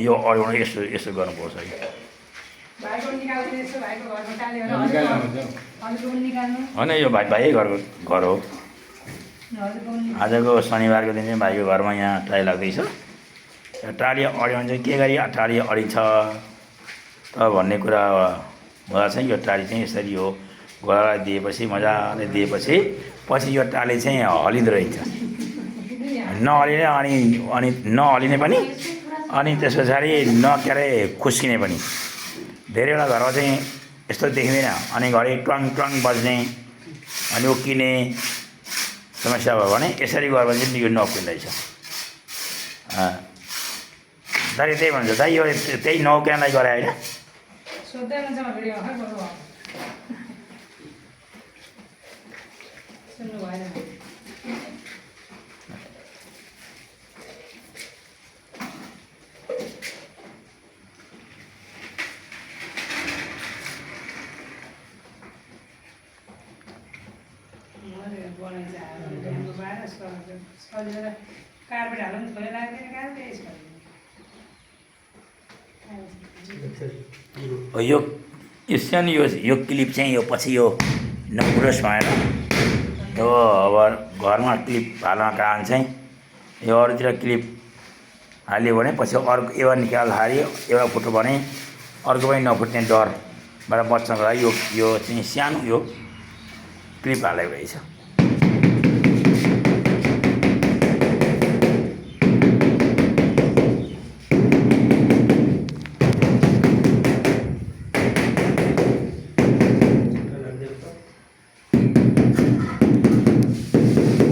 यो अड्याउनु यस्तो यस्तो गर्नुपर्छ कि होइन यो भाइ घर हो आजको शनिबारको दिन चाहिँ भाइको घरमा यहाँ टाली लाग्दैछ टाली अड्याउनु चाहिँ के गरी टाली अडिन्छ त भन्ने कुरा हुँदा चाहिँ यो टाली चाहिँ यसरी हो घोडालाई दिएपछि मजाले दिएपछि पछि यो टाली चाहिँ हलिँदो रहेछ नहलिने अनि नहलिने पनि अनि त्यस पछाडि के अरे खुस्किने पनि धेरैवटा घरमा चाहिँ यस्तो देखिँदैन अनि घरि ट्वाङ ट्वाङ बज्ने अनि उक्किने समस्या भयो भने यसरी गएर चाहिँ यो नउक्किँदैछ दाइ त्यही भन्छ दाइ यो त्यही नउक्किनलाई गरे होइन यो सानो यो क्लिप चाहिँ यो पछि यो नपुरोस् भएर यो अब घरमा क्लिप हाल्न कारण चाहिँ यो अरूतिर क्लिप हाल्यो भने पछि अर्को एउटा निकाल्दाखेरि एउटा फुट्यो भने अर्को पनि नफुट्ने डरबाट बच्नको लागि यो चाहिँ सानो यो क्लिप हालेको रहेछ